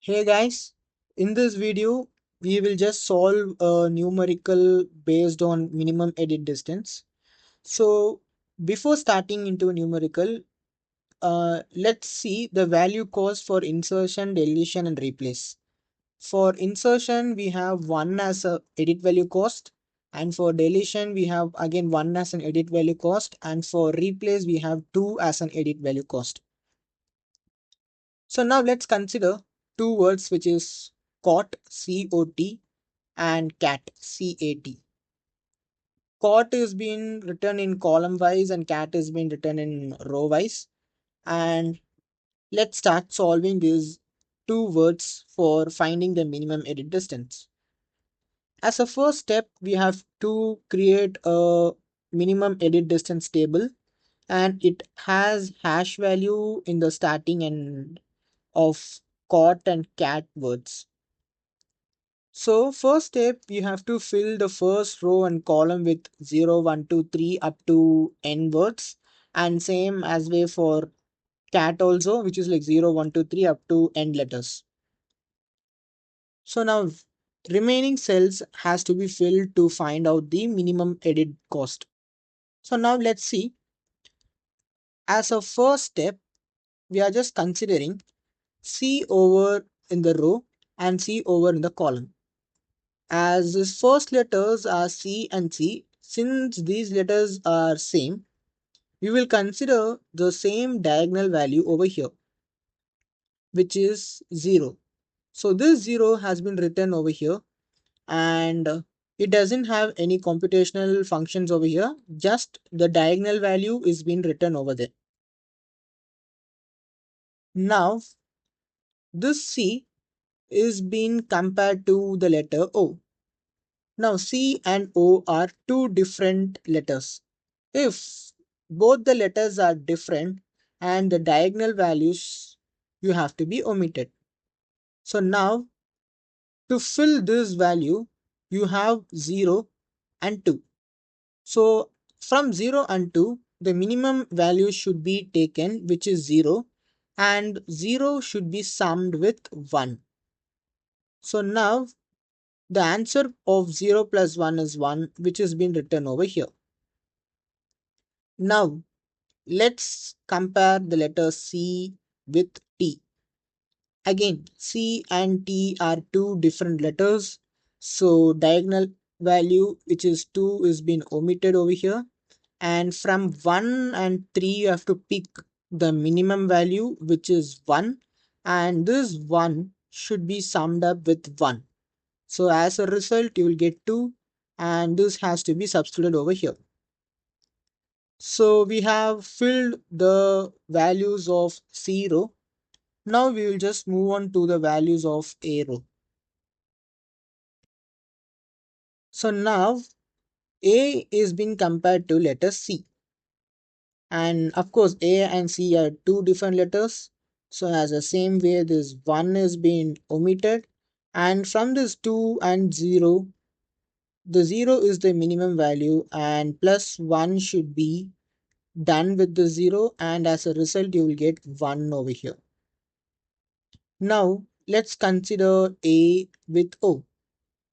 Hey guys, in this video, we will just solve a numerical based on minimum edit distance. So before starting into numerical, let's see the value cost for insertion, deletion and replace. For insertion, we have 1 as a edit value cost, and for deletion, we have again 1 as an edit value cost, and for replace, we have 2 as an edit value cost. So now let's consider two words, which is cot, C-O-T, and cat, C-A-T. Cot is being written in column wise and cat is being written in row wise. And let's start solving these two words for finding the minimum edit distance. As a first step, we have to create a minimum edit distance table, and it has hash value in the starting and of cot and cat words. So first step, you have to fill the first row and column with 0, 1, 2, 3 up to n words, and same as way for cat also, which is like 0, 1, 2, 3 up to n letters. So now remaining cells has to be filled to find out the minimum edit cost. So now let's see. As a first step, we are just considering C over in the row and C over in the column. As these first letters are C and C, since these letters are same, we will consider the same diagonal value over here, which is 0. So this 0 has been written over here, and it doesn't have any computational functions over here, just the diagonal value is being written over there. Now this C is being compared to the letter O. Now C and O are two different letters. If both the letters are different and the diagonal values, you have to be omitted. So now to fill this value, you have 0 and 2. So from 0 and 2, the minimum value should be taken, which is 0, and 0 should be summed with 1. So now the answer of 0 plus 1 is 1, which has been written over here. Now let's compare the letter C with T. Again, C and T are two different letters. So diagonal value, which is 2, is being omitted over here. And from 1 and 3, you have to pick the minimum value, which is 1. And this 1 should be summed up with 1. So as a result, you will get 2. And this has to be substituted over here. So we have filled the values of C row. Now we will just move on to the values of A row. So now A is being compared to letter C. And of course, A and C are two different letters. So as the same way, this 1 is being omitted. And from this 2 and 0, the 0 is the minimum value and plus 1 should be done with the 0, and as a result you will get 1 over here. Now let's consider A with O.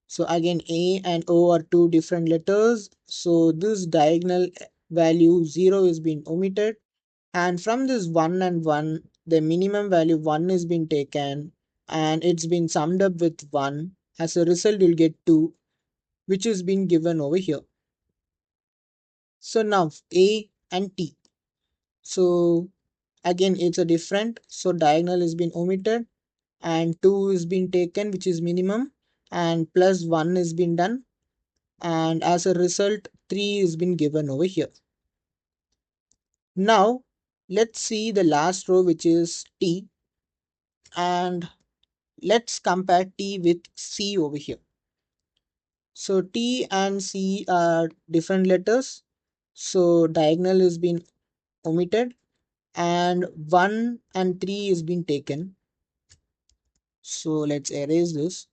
So again, A and O are two different letters. So this diagonal value 0 is being omitted, and from this 1 and 1, the minimum value 1 is being taken and it's been summed up with 1. As a result, you'll get 2, which is being given over here. So now A and T. So again, it's a different. So diagonal is being omitted and 2 is being taken, which is minimum, and plus 1 is being done. And as a result, 3 is being given over here. Now let's see the last row, which is T, and let's compare T with C over here. So T and C are different letters. So diagonal is being omitted and 1 and 3 is being taken. So let's erase this.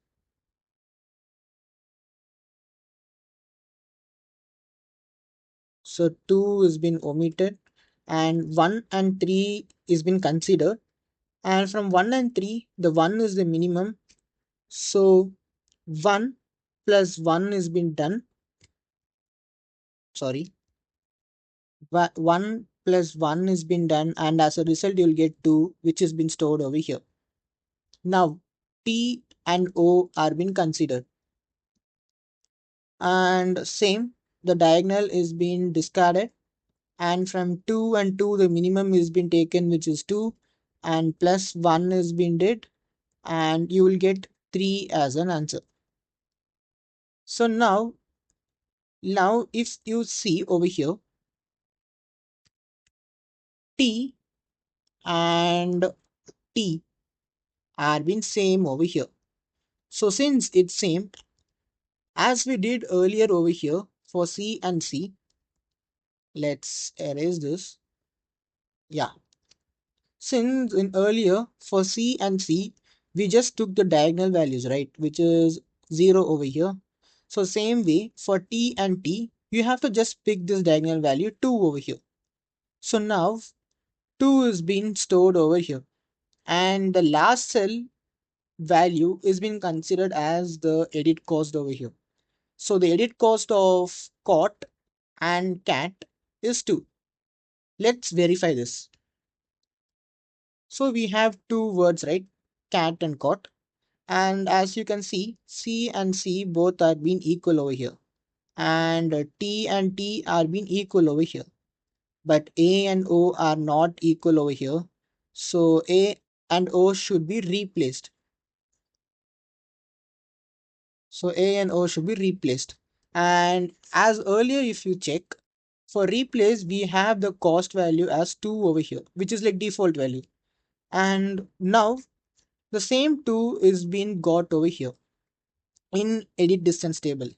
So 2 is been omitted and 1 and 3 is been considered. And from 1 and 3, the 1 is the minimum. So 1 plus 1 is been done. Sorry, 1 plus 1 is been done, and as a result, you'll get 2, which has been stored over here. Now, T and O are being considered. And same, the diagonal is being discarded. And from 2 and 2, the minimum is been taken, which is 2. And plus 1 is been did. And you will get 3 as an answer. So now if you see over here, T and T are been same over here. So since it's same, as we did earlier over here for C and C, let's erase this. Yeah. Since in earlier for C and C, we just took the diagonal values, right? Which is 0 over here. So same way for T and T, you have to just pick this diagonal value 2 over here. So now 2 is being stored over here. And the last cell value is being considered as the edit cost over here. So the edit cost of cot and cat is 2. Let's verify this. So we have two words, right? Cat and cot. And as you can see, C and C both are being equal over here. And T and T are being equal over here. But A and O are not equal over here. So A and O should be replaced. So A and O should be replaced. And as earlier, if you check, for replace, we have the cost value as 2 over here, which is like default value. And now the same 2 is being got over here in edit distance table.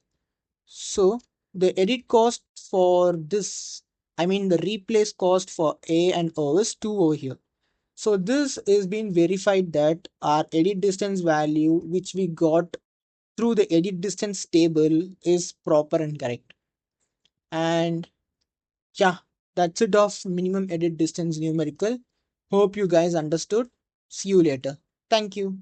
So the edit cost for this, I mean the replace cost for A and O is 2 over here. So this is being verified that our edit distance value which we got through the edit distance table is proper and correct. And yeah, that's it of minimum edit distance numerical. Hope you guys understood. See you later. Thank you.